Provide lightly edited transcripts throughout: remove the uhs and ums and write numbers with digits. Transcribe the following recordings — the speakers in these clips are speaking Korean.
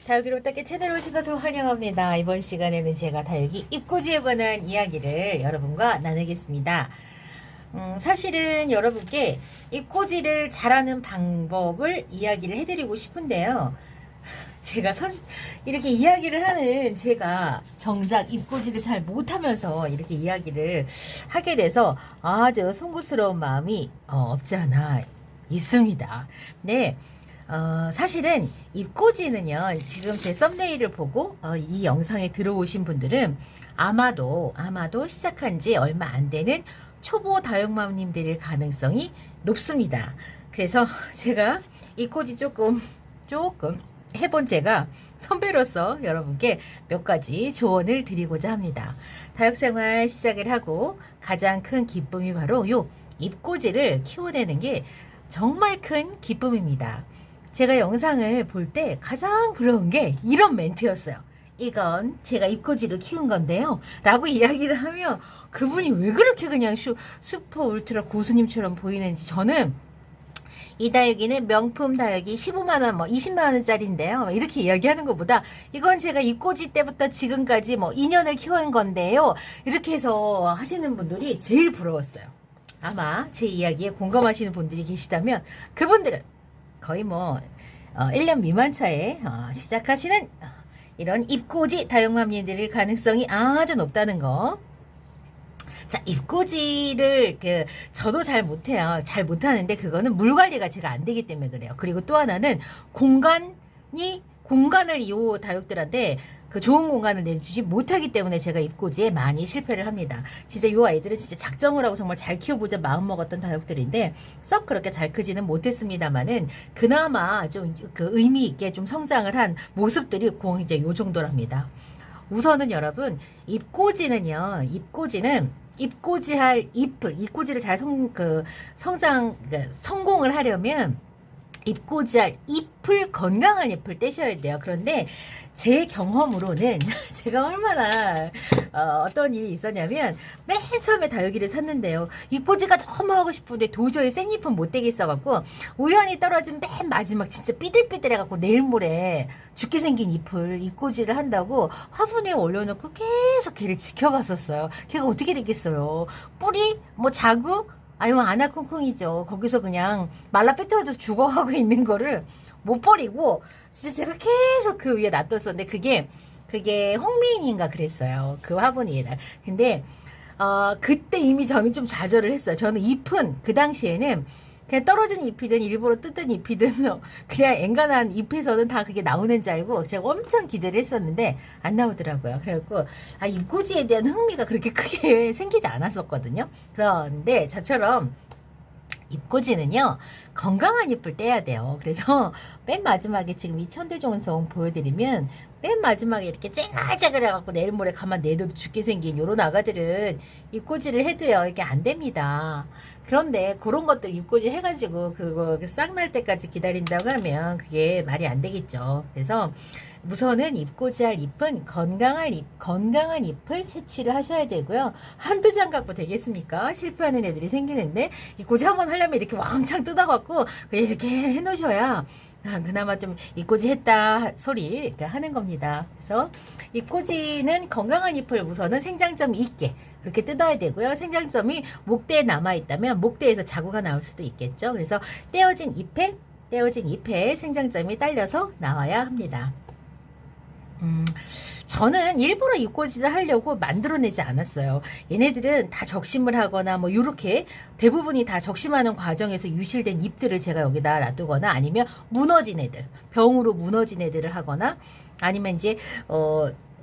다육이로 어떻게 채널 오신 것을 환영합니다. 이번 시간에는 제가 다육이 입꼬지에 관한 이야기를 여러분과 나누겠습니다. 사실은 여러분께 입꼬지를 잘하는 방법을 이야기를 해드리고 싶은데요. 제가 이렇게 이야기를 하는 제가 정작 입꼬지를 잘 못하면서 이렇게 이야기를 하게 돼서 아주 송구스러운 마음이 없지 않아 있습니다. 네. 사실은 입꼬지는요, 지금 제 썸네일을 보고 이 영상에 들어오신 분들은 아마도 시작한 지 얼마 안 되는 초보 다육맘님들일 가능성이 높습니다. 그래서 제가 입꼬지 조금 해본 제가 선배로서 여러분께 몇 가지 조언을 드리고자 합니다. 다육생활 시작을 하고 가장 큰 기쁨이 바로 요 입꼬지를 키워내는 게 정말 큰 기쁨입니다. 제가 영상을 볼 때 가장 부러운 게 이런 멘트였어요. 이건 제가 입꼬지를 키운 건데요 라고 이야기를 하면 그분이 왜 그렇게 그냥 슈퍼 울트라 고수님처럼 보이는지, 저는 이 다육이는 명품 다육이 15만원, 20만원짜리인데요. 이렇게 이야기하는 것보다 이건 제가 입꼬지 때부터 지금까지 2년을 키운 건데요. 이렇게 해서 하시는 분들이 제일 부러웠어요. 아마 제 이야기에 공감하시는 분들이 계시다면 그분들은 거의 1년 미만 차에 시작하시는 이런 입꼬지 다육맘님들일 가능성이 아주 높다는 거. 자, 입꼬지를 저도 잘 못해요. 잘 못하는데 그거는 물 관리가 제가 안 되기 때문에 그래요. 그리고 또 하나는 공간을 이 다육들한테 그 좋은 공간을 내주지 못하기 때문에 제가 입꼬지에 많이 실패를 합니다. 진짜 이 아이들은 진짜 작정을 하고 정말 잘 키워보자 마음 먹었던 다육들인데 썩 그렇게 잘 크지는 못했습니다만은 그나마 좀 그 의미 있게 좀 성장을 한 모습들이 이제 요 정도랍니다. 우선은 여러분, 입꼬지는요, 입꼬지할 입꼬지를 잘 성공을 하려면 입꼬지할 잎을 건강한 잎을 떼셔야 돼요. 그런데 제 경험으로는 제가 얼마나 어떤 일이 있었냐면, 맨 처음에 다육이를 샀는데요, 입꼬지가 너무 하고 싶은데 도저히 생잎은 못 되겠어갖고 우연히 떨어진 맨 마지막 진짜 삐들삐들해갖고 내일 모레 죽게 생긴 잎을 입꼬지를 한다고 화분에 올려놓고 계속 걔를 지켜봤었어요. 걔가 어떻게 됐겠어요. 뿌리 자구 아니면 아나콩콩이죠. 거기서 그냥 말라 삐뚤어져서 죽어가고 있는 거를 못 버리고 진짜 제가 계속 그 위에 놔뒀었는데 그게 홍미인인가 그랬어요. 그 화분 위에다. 근데 그때 이미 저는 좀 좌절을 했어요. 저는 잎은 그 당시에는 그냥 떨어진 잎이든 일부러 뜯은 잎이든 그냥 엔간한 잎에서는 다 그게 나오는 줄 알고 제가 엄청 기대를 했었는데 안 나오더라고요. 그래갖고 입꼬지에 대한 흥미가 그렇게 크게 생기지 않았었거든요. 그런데 저처럼 입꼬지는요, 건강한 잎을 떼야 돼요. 그래서 맨 마지막에 지금 이 천대종성 보여드리면 맨 마지막에 이렇게 쨍글쨍글 해갖고 내일 모레 가만 내둬도 죽게 생긴 요런 아가들은 입꼬지를 해도요, 이게 안 됩니다. 그런데 그런 것들 입꼬지 해가지고 그거 싹 날 때까지 기다린다고 하면 그게 말이 안 되겠죠. 그래서 우선은 입꼬지할 잎은 건강한 잎을 채취를 하셔야 되고요. 한두 장 갖고 되겠습니까? 실패하는 애들이 생기는데, 입꼬지 한번 하려면 이렇게 왕창 뜯어갖고 이렇게 해놓으셔야 그나마 좀 입꼬지 했다 소리 이렇게 하는 겁니다. 그래서 입꼬지는 건강한 잎을 우선은 생장점이 있게 그렇게 뜯어야 되고요. 생장점이 목대에 남아있다면 목대에서 자구가 나올 수도 있겠죠. 그래서 떼어진 잎에 생장점이 딸려서 나와야 합니다. 저는 일부러 입꼬지를 하려고 만들어내지 않았어요. 얘네들은 다 적심을 하거나 요렇게 대부분이 다 적심하는 과정에서 유실된 잎들을 제가 여기다 놔두거나, 아니면 무너진 애들, 병으로 무너진 애들을 하거나, 아니면 이제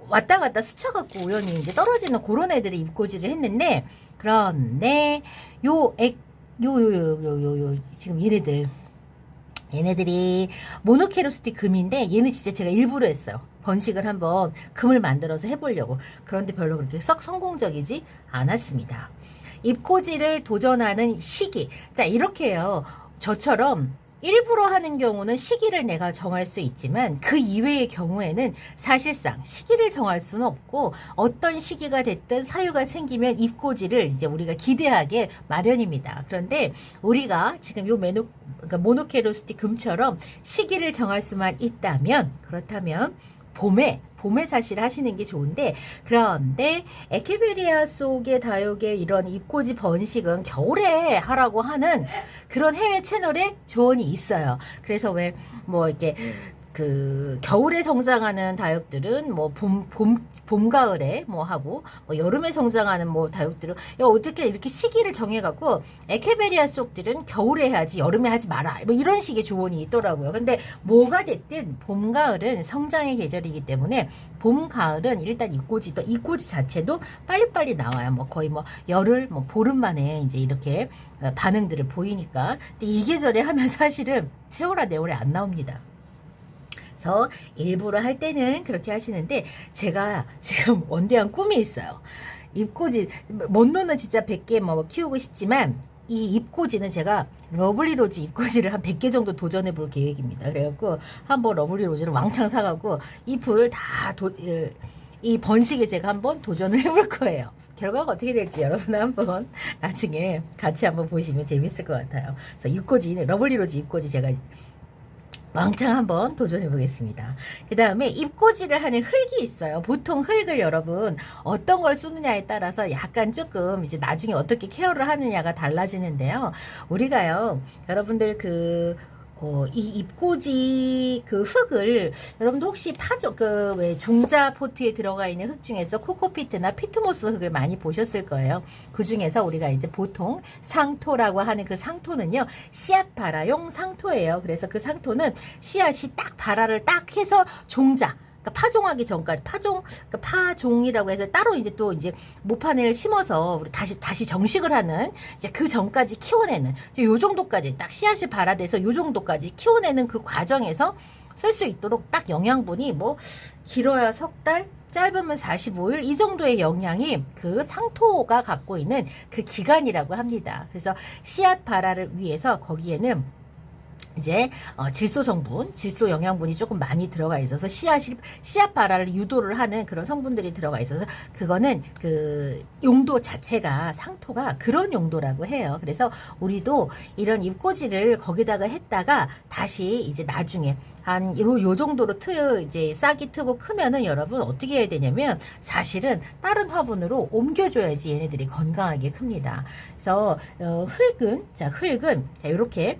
왔다 갔다 스쳐갖고 우연히 이제 떨어지는 그런 애들의 입꼬지를 했는데, 그런데 지금 얘네들이 모노케로스틱 금인데, 얘는 진짜 제가 일부러 했어요. 번식을 한번 금을 만들어서 해보려고. 그런데 별로 그렇게 썩 성공적이지 않았습니다. 입꼬지를 도전하는 시기. 자, 이렇게 해요. 저처럼 일부러 하는 경우는 시기를 내가 정할 수 있지만 그 이외의 경우에는 사실상 시기를 정할 수는 없고 어떤 시기가 됐든 사유가 생기면 입고지를 이제 우리가 기대하게 마련입니다. 그런데 우리가 지금 요 그러니까 모노케로스틱 금처럼 시기를 정할 수만 있다면 그렇다면 봄에 사실 하시는 게 좋은데 그런데 에케베리아 속의 다육의 이런 입고지 번식은 겨울에 하라고 하는 그런 해외 채널에 조언이 있어요. 그래서 왜 뭐 이렇게 그 겨울에 성장하는 다육들은 뭐 봄 가을에 뭐 하고 뭐 여름에 성장하는 뭐 다육들은 야, 어떻게 이렇게 시기를 정해갖고 에케베리아 속들은 겨울에 해야지 여름에 하지 마라 뭐 이런 식의 조언이 있더라고요. 근데 뭐가 됐든 봄 가을은 성장의 계절이기 때문에 봄 가을은 일단 입고지 자체도 빨리빨리 나와요. 뭐 거의 뭐 열흘 뭐 보름 만에 이제 이렇게 반응들을 보이니까. 근데 이 계절에 하면 사실은 세월아 내월에 안 나옵니다. 일부러 할 때는 그렇게 하시는데 제가 지금 원대한 꿈이 있어요. 입고지 먼로는 진짜 100개 뭐 키우고 싶지만 이 입고지는 제가 러블리로즈 입고지를 한 100개 정도 도전해 볼 계획입니다. 그래갖고 한번 러블리로즈를 왕창 사가고 잎을 이 번식에 제가 한번 도전을 해볼 거예요. 결과가 어떻게 될지 여러분 한번 나중에 같이 한번 보시면 재밌을 것 같아요. 그래서 러블리로즈 입고지 제가 왕창 한번 도전해 보겠습니다. 그 다음에 입고지를 하는 흙이 있어요. 보통 흙을 여러분 어떤 걸 쓰느냐에 따라서 약간 조금 이제 나중에 어떻게 케어를 하느냐가 달라지는데요. 우리가요, 여러분들 이 입고지 그 흙을 여러분도 혹시 왜 종자 포트에 들어가 있는 흙 중에서 코코피트나 피트모스 흙을 많이 보셨을 거예요. 그 중에서 우리가 이제 보통 상토라고 하는 그 상토는요, 씨앗 발화용 상토예요. 그래서 그 상토는 씨앗이 딱 발화를 딱 해서 종자, 그러니까 파종하기 전까지 그러니까 파종이라고 해서 따로 이제 또 이제 모판을 심어서 우리 다시 정식을 하는 이제 그 전까지 키워내는 요 정도까지 딱 씨앗이 발화돼서 요 정도까지 키워내는 그 과정에서 쓸 수 있도록 딱 영양분이 뭐 길어야 석 달, 짧으면 45일 이 정도의 영양이 그 상토가 갖고 있는 그 기간이라고 합니다. 그래서 씨앗 발화를 위해서 거기에는 이제 질소 성분, 질소 영양분이 조금 많이 들어가 있어서 씨앗 발화를 유도를 하는 그런 성분들이 들어가 있어서 그거는 그 용도 자체가 상토가 그런 용도라고 해요. 그래서 우리도 이런 입고지를 거기다가 했다가 다시 이제 나중에 한 요 정도로 이제 싹이 트고 크면은 여러분 어떻게 해야 되냐면 사실은 다른 화분으로 옮겨줘야지 얘네들이 건강하게 큽니다. 그래서 흙은 이렇게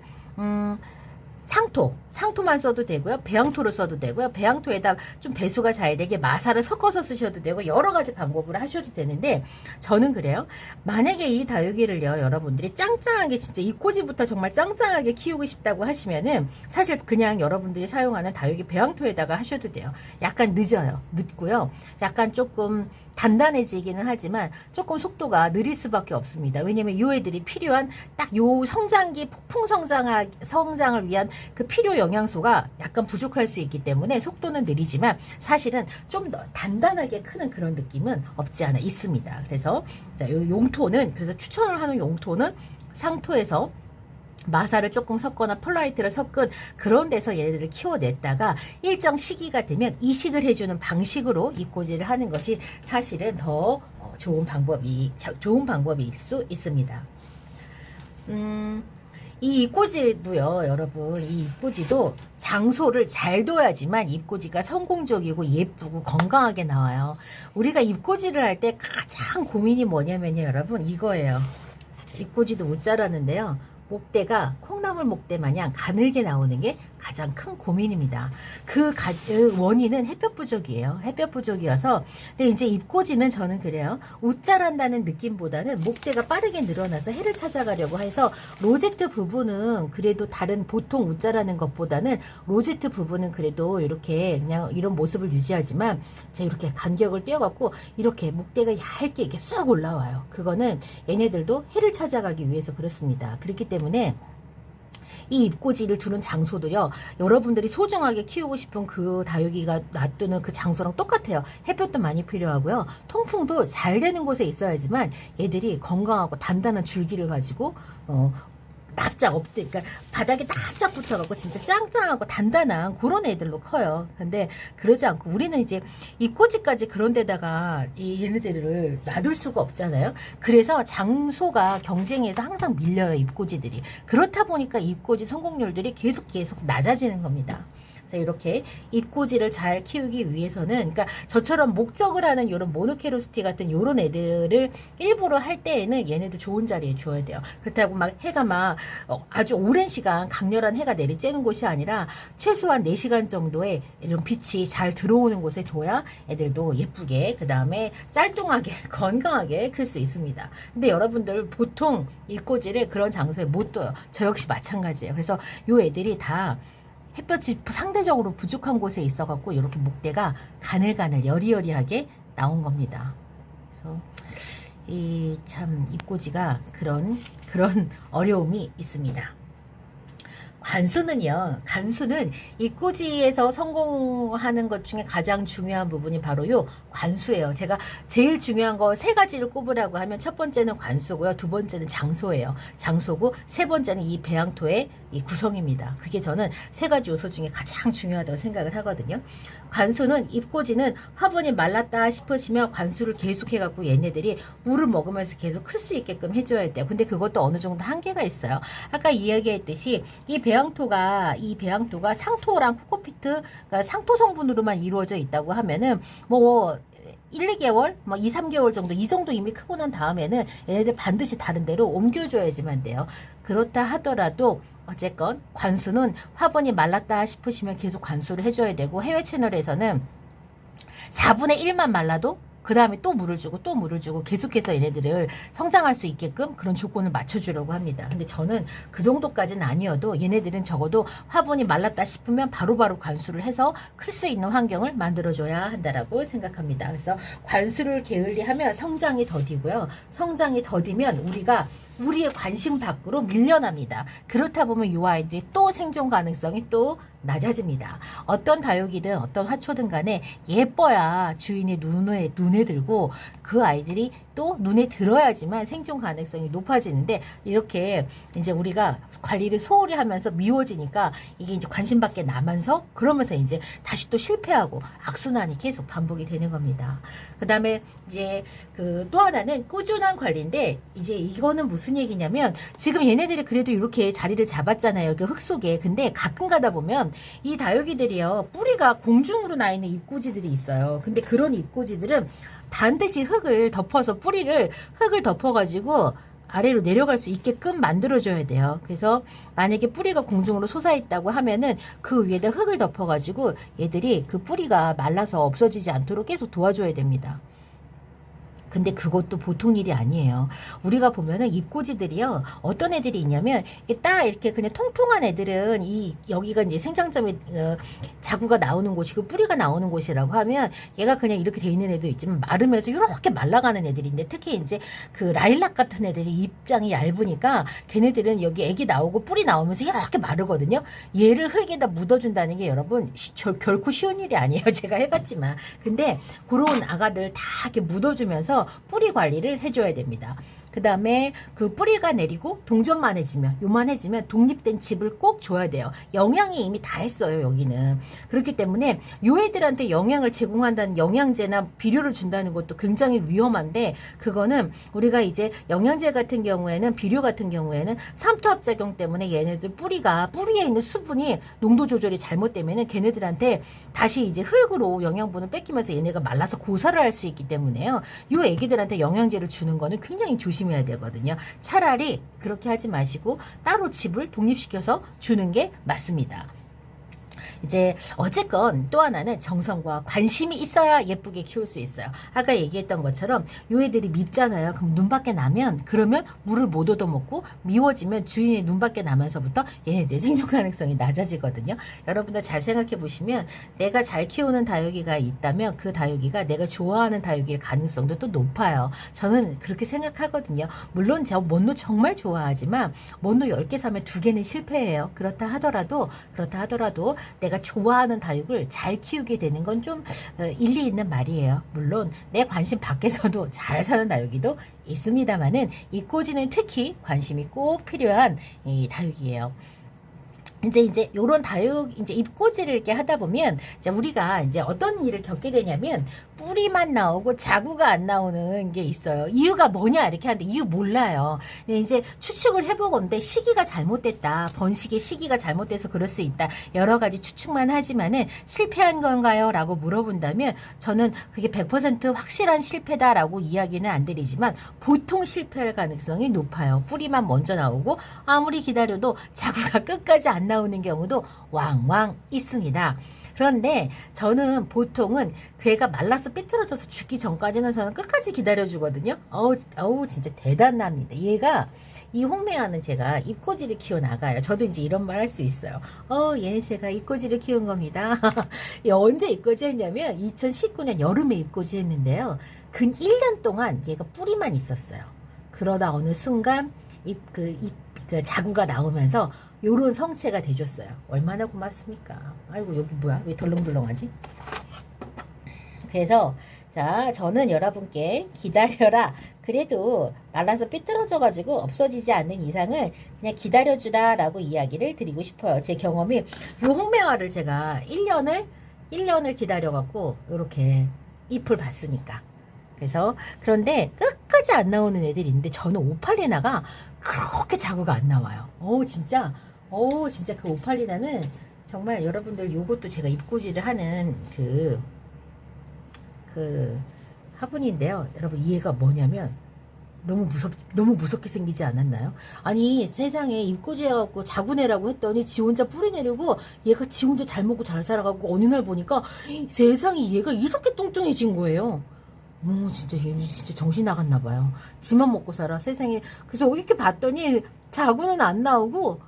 상토만 써도 되고요. 배양토를 써도 되고요. 배양토에다 좀 배수가 잘 되게 마사를 섞어서 쓰셔도 되고 여러 가지 방법으로 하셔도 되는데 저는 그래요. 만약에 이 다육이를요, 여러분들이 짱짱하게 진짜 입고지부터 정말 짱짱하게 키우고 싶다고 하시면은 사실 그냥 여러분들이 사용하는 다육이 배양토에다가 하셔도 돼요. 약간 늦고요. 약간 조금 단단해지기는 하지만 조금 속도가 느릴 수밖에 없습니다. 왜냐면 요 애들이 필요한 딱 요 성장기 폭풍 성장을 위한 그 필요 영양소가 약간 부족할 수 있기 때문에 속도는 느리지만 사실은 좀 더 단단하게 크는 그런 느낌은 없지 않아 있습니다. 그래서 자, 요 용토는 그래서 추천을 하는 용토는 상토에서 마사를 조금 섞거나 펄라이트를 섞은 그런 데서 얘네들을 키워냈다가 일정 시기가 되면 이식을 해주는 방식으로 입고지를 하는 것이 사실은 더 좋은 방법일 수 있습니다. 이 입고지도요, 여러분, 이 입고지도 장소를 잘 둬야지만 입고지가 성공적이고 예쁘고 건강하게 나와요. 우리가 입고지를 할 때 가장 고민이 뭐냐면요, 여러분, 이거예요. 입고지도 못 자라는데요. 목대가 콩나물 목대 마냥 가늘게 나오는 게 가장 큰 고민입니다. 그 원인은 햇볕 부족이에요. 햇볕 부족이어서. 근데 이제 입고지는 저는 그래요. 웃자란다는 느낌보다는 목대가 빠르게 늘어나서 해를 찾아가려고 해서 로제트 부분은 그래도 다른 보통 웃자라는 것보다는 로제트 부분은 그래도 이렇게 그냥 이런 모습을 유지하지만 제가 이렇게 간격을 띄어갖고 이렇게 목대가 얇게 이렇게 쑥 올라와요. 그거는 얘네들도 해를 찾아가기 위해서 그렇습니다. 그렇기 때문에 이 입고지를 두는 장소도요, 여러분들이 소중하게 키우고 싶은 그 다육이가 놔두는 그 장소랑 똑같아요. 햇볕도 많이 필요하고요. 통풍도 잘 되는 곳에 있어야지만 얘들이 건강하고 단단한 줄기를 가지고 납작 그러니까 바닥에 납작 붙어갖고 진짜 짱짱하고 단단한 그런 애들로 커요. 근데 그러지 않고 우리는 이제 입꼬지까지 그런 데다가 이 얘네들을 놔둘 수가 없잖아요. 그래서 장소가 경쟁에서 항상 밀려요, 입꼬지들이. 그렇다 보니까 입꼬지 성공률들이 계속 낮아지는 겁니다. 그래서 이렇게 입꼬지를 잘 키우기 위해서는, 그러니까 저처럼 목적을 하는 이런 모노케로스티 같은 이런 애들을 일부러 할 때에는 얘네들 좋은 자리에 줘야 돼요. 그렇다고 막 해가 막 아주 오랜 시간 강렬한 해가 내리쬐는 곳이 아니라 최소한 4시간 정도의 이런 빛이 잘 들어오는 곳에 둬야 애들도 예쁘게, 그 다음에 짤뚱하게 건강하게 클 수 있습니다. 근데 여러분들 보통 입꼬지를 그런 장소에 못 둬요. 저 역시 마찬가지예요. 그래서 요 애들이 다 햇볕이 상대적으로 부족한 곳에 있어갖고 이렇게 목대가 가늘가늘 여리여리하게 나온 겁니다. 그래서 이 참 입꼬지가 그런 어려움이 있습니다. 관수는 입꼬지에서 성공하는 것 중에 가장 중요한 부분이 바로 요 관수예요. 제가 제일 중요한 거 3가지를 꼽으라고 하면 첫 번째는 관수고요. 두 번째는 장소고 세 번째는 이 배양토의 이 구성입니다. 그게 저는 3가지 요소 중에 가장 중요하다고 생각을 하거든요. 관수는 입꼬지는 화분이 말랐다 싶으시면 관수를 계속 해갖고 얘네들이 물을 먹으면서 계속 클 수 있게끔 해줘야 돼요. 근데 그것도 어느 정도 한계가 있어요. 아까 이야기했듯이 이 배양토가 상토랑 코코피트, 그러니까 상토 성분으로만 이루어져 있다고 하면은 뭐 1, 2개월, 뭐 2, 3개월 정도, 이 정도 이미 크고 난 다음에는 얘네들 반드시 다른 데로 옮겨줘야지만 돼요. 그렇다 하더라도 어쨌건 관수는 화분이 말랐다 싶으시면 계속 관수를 해줘야 되고, 해외 채널에서는 4분의 1만 말라도 그 다음에 또 물을 주고 계속해서 얘네들을 성장할 수 있게끔 그런 조건을 맞춰주려고 합니다. 근데 저는 그 정도까지는 아니어도 얘네들은 적어도 화분이 말랐다 싶으면 바로바로 관수를 해서 클 수 있는 환경을 만들어줘야 한다라고 생각합니다. 그래서 관수를 게을리하면 성장이 더디고요. 성장이 더디면 우리가 우리의 관심 밖으로 밀려납니다. 그렇다 보면 이 아이들이 또 생존 가능성이 또 낮아집니다. 어떤 다육이든 어떤 화초든 간에 예뻐야 주인의 눈에 들고 그 아이들이 또 눈에 들어야지만 생존 가능성이 높아지는데, 이렇게 이제 우리가 관리를 소홀히 하면서 미워지니까 이게 이제 관심 밖에 나면서 그러면서 이제 다시 또 실패하고 악순환이 계속 반복이 되는 겁니다. 그 다음에 이제 그 또 하나는 꾸준한 관리인데, 이제 이거는 무슨 얘기냐면, 지금 얘네들이 그래도 이렇게 자리를 잡았잖아요. 그 흙 속에. 근데 가끔 가다 보면 이 다육이들이요, 뿌리가 공중으로 나 있는 입꼬지들이 있어요. 근데 그런 입꼬지들은 반드시 흙을 덮어가지고 아래로 내려갈 수 있게끔 만들어줘야 돼요. 그래서 만약에 뿌리가 공중으로 솟아있다고 하면은 그 위에다 흙을 덮어가지고 얘들이 그 뿌리가 말라서 없어지지 않도록 계속 도와줘야 됩니다. 근데 그것도 보통 일이 아니에요. 우리가 보면은 입꼬지들이요, 어떤 애들이 있냐면 이게 딱 이렇게 그냥 통통한 애들은 여기가 이제 생장점이 자구가 나오는 곳이고 뿌리가 나오는 곳이라고 하면 얘가 그냥 이렇게 돼 있는 애도 있지만 마르면서 이렇게 말라가는 애들인데, 특히 이제 그 라일락 같은 애들이 입장이 얇으니까 걔네들은 여기 애기 나오고 뿌리 나오면서 이렇게 마르거든요. 얘를 흙에다 묻어준다는 게 여러분 결코 쉬운 일이 아니에요. 제가 해봤지만. 근데 그런 아가들 다 이렇게 묻어주면서 뿌리 관리를 해줘야 됩니다. 그 다음에 그 뿌리가 내리고 요만해지면 독립된 칩을 꼭 줘야 돼요. 영양이 이미 다 했어요, 여기는. 그렇기 때문에 요 애들한테 영양을 제공한다는 영양제나 비료를 준다는 것도 굉장히 위험한데, 그거는 우리가 이제 영양제 같은 경우에는, 비료 같은 경우에는 삼투압작용 때문에 얘네들 뿌리에 있는 수분이 농도 조절이 잘못되면은 걔네들한테 다시 이제 흙으로 영양분을 뺏기면서 얘네가 말라서 고사를 할 수 있기 때문에요. 요 애기들한테 영양제를 주는 거는 굉장히 조심해야 되거든요. 차라리 그렇게 하지 마시고 따로 칩을 독립시켜서 주는 게 맞습니다. 이제 어쨌건 또 하나는 정성과 관심이 있어야 예쁘게 키울 수 있어요. 아까 얘기했던 것처럼 요 애들이 밉잖아요. 그럼 눈 밖에 나면, 그러면 물을 못 얻어먹고 미워지면 주인의 눈 밖에 나면서부터 얘네들 생존 가능성이 낮아지거든요. 여러분들 잘 생각해 보시면, 내가 잘 키우는 다육이가 있다면 그 다육이가 내가 좋아하는 다육이일 가능성도 또 높아요. 저는 그렇게 생각하거든요. 물론 저 mon노 정말 좋아하지만 mon노 10개 사면 2개는 실패해요. 그렇다 하더라도 내가 좋아하는 다육을 잘 키우게 되는 건 좀 일리 있는 말이에요. 물론 내 관심 밖에서도 잘 사는 다육이도 있습니다만은 잎꽂이는 특히 관심이 꼭 필요한 이 다육이에요. 이제 요런 다육 이제 잎꽂이를 이렇게 하다 보면 이제 우리가 이제 어떤 일을 겪게 되냐면 뿌리만 나오고 자구가 안 나오는 게 있어요. 이유가 뭐냐 이렇게 하는데 이유 몰라요. 근데 이제 추측을 해보건데 시기가 잘못됐다. 번식의 시기가 잘못돼서 그럴 수 있다. 여러 가지 추측만 하지만은 실패한 건가요? 라고 물어본다면 저는 그게 100% 확실한 실패다라고 이야기는 안 드리지만 보통 실패할 가능성이 높아요. 뿌리만 먼저 나오고 아무리 기다려도 자구가 끝까지 안 나오는 경우도 왕왕 있습니다. 그런데 저는 보통은 걔가 말라서 삐뚤어져서 죽기 전까지는 저는 끝까지 기다려주거든요. 어우 진짜 대단합니다. 얘가 이 홍매화는 제가 잎꽂이를 키워나가요. 저도 이제 이런 말 할 수 있어요. 얘는 제가 잎꽂이를 키운 겁니다. 언제 잎꽂이 했냐면 2019년 여름에 잎꽂이 했는데요. 근 1년 동안 얘가 뿌리만 있었어요. 그러다 어느 순간 그 자구가 나오면서 요런 성체가 돼줬어요. 얼마나 고맙습니까? 아이고 여기 뭐야? 왜 덜렁덜렁하지? 그래서 자 저는 여러분께 기다려라. 그래도 말라서 삐뚤어져가지고 없어지지 않는 이상은 그냥 기다려주라 라고 이야기를 드리고 싶어요. 제 경험이 요 홍매화를 제가 1년을 기다려갖고 요렇게 잎을 봤으니까. 그래서 그런데 끝까지 안 나오는 애들이 있는데 저는 오팔리나가 그렇게 자구가 안 나와요. 진짜 그 오팔리나는 정말 여러분들 요것도 제가 잎꽂이를 하는 그 화분인데요. 여러분 얘가 뭐냐면 너무 무섭게 생기지 않았나요? 아니 세상에 잎꽂이 해갖고 자구내라고 했더니 지 혼자 뿌리 내리고 얘가 지 혼자 잘 먹고 잘 살아가고 어느 날 보니까 세상에 얘가 이렇게 뚱뚱해진 거예요. 진짜 얘 진짜 정신 나갔나 봐요. 지만 먹고 살아 세상에. 그래서 이렇게 봤더니 자구는 안 나오고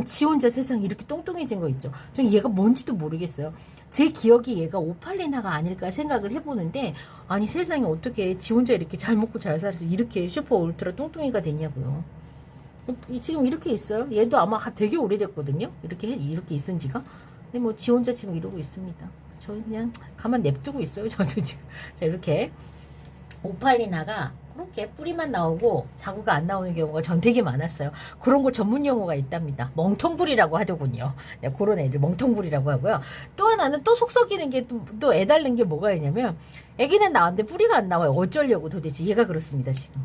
지 혼자 세상에 이렇게 뚱뚱해진 거 있죠. 전 얘가 뭔지도 모르겠어요. 제 기억이 얘가 오팔리나가 아닐까 생각을 해보는데 아니 세상에 어떻게 지 혼자 이렇게 잘 먹고 잘 살아서 이렇게 슈퍼 울트라 뚱뚱이가 됐냐고요. 지금 이렇게 있어요. 얘도 아마 되게 오래됐거든요. 이렇게 있은 지가. 근데 지 혼자 지금 이러고 있습니다. 저 그냥 가만 냅두고 있어요. 저도 지금. 자 이렇게 오팔리나가 그렇게 뿌리만 나오고 자구가 안 나오는 경우가 전 되게 많았어요. 그런 거 전문 용어가 있답니다. 멍텅불이라고 하더군요. 네, 그런 애들 멍텅불이라고 하고요. 또 하나는 또 속 썩이는 게 또 애달는 게 뭐가 있냐면 애기는 나왔는데 뿌리가 안 나와요. 어쩌려고 도대체 얘가 그렇습니다 지금.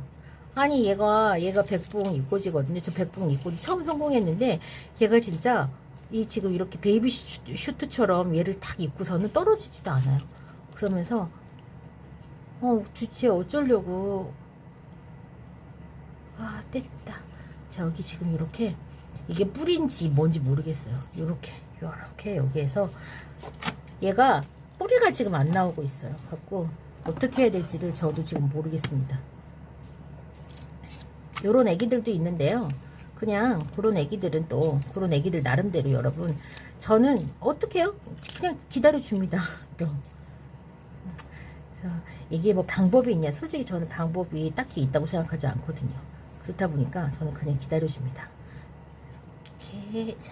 아니 얘가 백봉 잎꽂이거든요. 저 백봉 잎꽂이 처음 성공했는데 얘가 진짜 지금 이렇게 베이비 슈트처럼 얘를 탁 입고서는 떨어지지도 않아요. 그러면서 도대체 어쩌려고. 됐다. 저기 지금 이렇게 이게 뿌리인지 뭔지 모르겠어요. 요렇게 여기에서 얘가 뿌리가 지금 안 나오고 있어요. 갖고 어떻게 해야 될지를 저도 지금 모르겠습니다. 요런 애기들도 있는데요. 그냥 그런 애기들은 또 그런 애기들 나름대로 여러분 저는 어떻게 해요? 그냥 기다려줍니다. 또 그래서 이게 뭐 방법이 있냐? 솔직히 저는 방법이 딱히 있다고 생각하지 않거든요. 그렇다 보니까 저는 그냥 기다려줍니다. 이렇게 해서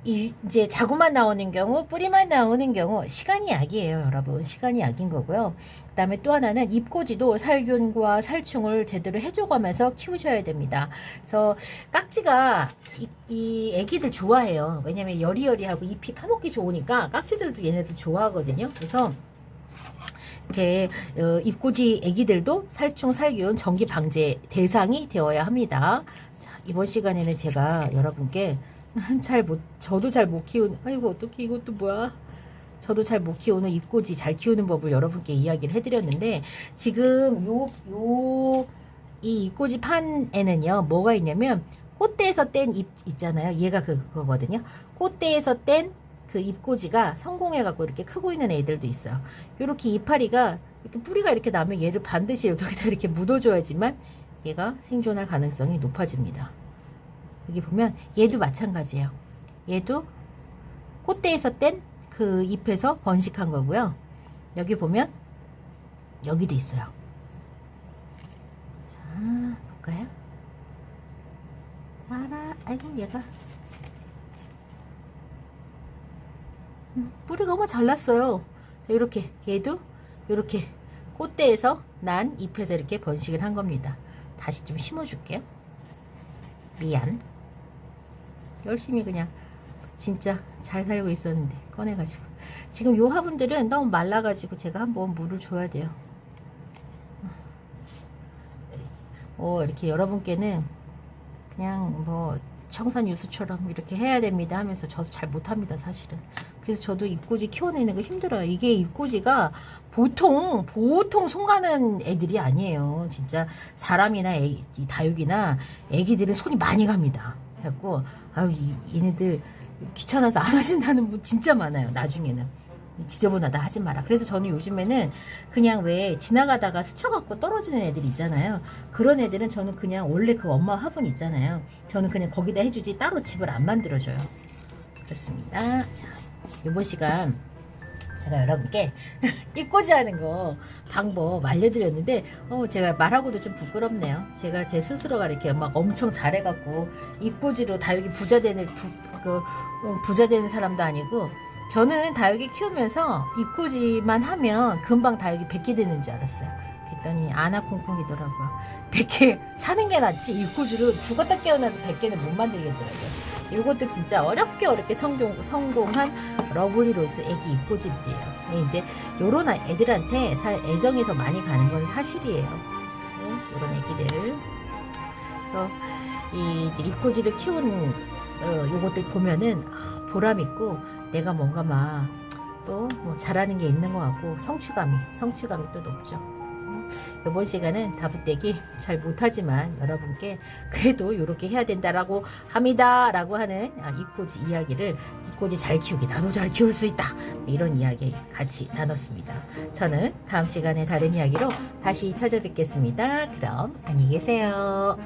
이제 자구만 나오는 경우, 뿌리만 나오는 경우 시간이 약이에요, 여러분. 시간이 약인 거고요. 그다음에 또 하나는 잎꽂이도 살균과 살충을 제대로 해줘가면서 키우셔야 됩니다. 그래서 깍지가 이 애기들 좋아해요. 왜냐면 여리여리하고 잎이 파먹기 좋으니까 깍지들도 얘네들 좋아하거든요. 그래서 이렇게 잎꽂이 애기들도 살충, 살균, 전기 방제 대상이 되어야 합니다. 자, 이번 시간에는 제가 여러분께 저도 잘 못 키우는, 아이고 어떻게 이것도 뭐야, 저도 잘 못 키우는 잎꽂이 잘 키우는 법을 여러분께 이야기를 해드렸는데, 지금 이 잎꽂이 판에는요 뭐가 있냐면 꽃대에서 뗀 잎 있잖아요. 얘가 그거거든요. 꽃대에서 뗀 그 잎꽂이가 성공해갖고 이렇게 크고 있는 애들도 있어요. 이렇게 이파리가 이렇게 뿌리가 이렇게 나면 얘를 반드시 여기다 이렇게 묻어줘야지만 얘가 생존할 가능성이 높아집니다. 여기 보면 얘도 마찬가지예요. 얘도 꽃대에서 뗀 그 잎에서 번식한 거고요. 여기 보면 여기도 있어요. 자, 볼까요? 아이고 얘가 뿌리가 너무 잘났어요. 이렇게 얘도 이렇게 꽃대에서 난 잎에서 이렇게 번식을 한 겁니다. 다시 좀 심어줄게요. 미안. 열심히 그냥 진짜 잘 살고 있었는데 꺼내가지고 지금 요 화분들은 너무 말라가지고 제가 한번 물을 줘야 돼요. 이렇게 여러분께는 그냥 뭐 청산유수처럼 이렇게 해야 됩니다 하면서 저도 잘 못합니다 사실은. 그래서 저도 잎꽂이 키워내는 거 힘들어요. 이게 잎꽂이가 보통 손 가는 애들이 아니에요. 진짜 사람이나 이 다육이나 애기들은 손이 많이 갑니다. 그래갖고 아유 얘네들 귀찮아서 안 하신다는 분 진짜 많아요. 나중에는 지저분하다 하지 마라. 그래서 저는 요즘에는 그냥 왜 지나가다가 스쳐갖고 떨어지는 애들 있잖아요. 그런 애들은 저는 그냥 원래 그 엄마 화분 있잖아요. 저는 그냥 거기다 해주지 따로 집을 안 만들어줘요. 그렇습니다. 자, 이번 시간 제가 여러분께 잎꽂이 하는 거 방법 알려드렸는데 제가 말하고도 좀 부끄럽네요. 제가 제 스스로가 이렇게 막 엄청 잘해갖고 잎꽂이로 다육이 부자 되는 사람도 아니고 저는 다육이 키우면서 잎꽂이만 하면 금방 다육이 100개 되는 줄 알았어요. 그랬더니 아나콩콩이더라고요. 100개 사는 게 낫지 잎꽂이로 죽었다 깨어나도 100개는 못 만들겠더라고요. 이것도 진짜 어렵게 성공한 러블리 로즈 애기 잎꽂이들이에요. 이제 요런 애들한테 애정이 더 많이 가는 건 사실이에요. 요런 애기들. 그래서 이 이제 잎꽂이를 키우는 요것들 보면은 보람 있고 내가 뭔가 막 또 뭐 잘하는 게 있는 것 같고 성취감이 또 높죠. 이번 시간은 다부떼기 잘 못하지만 여러분께 그래도 이렇게 해야 된다라고 합니다라고 하는 잎꽂이 이야기를 잎꽂이 잘 키우기 나도 잘 키울 수 있다 이런 이야기 같이 나눴습니다. 저는 다음 시간에 다른 이야기로 다시 찾아뵙겠습니다. 그럼 안녕히 계세요.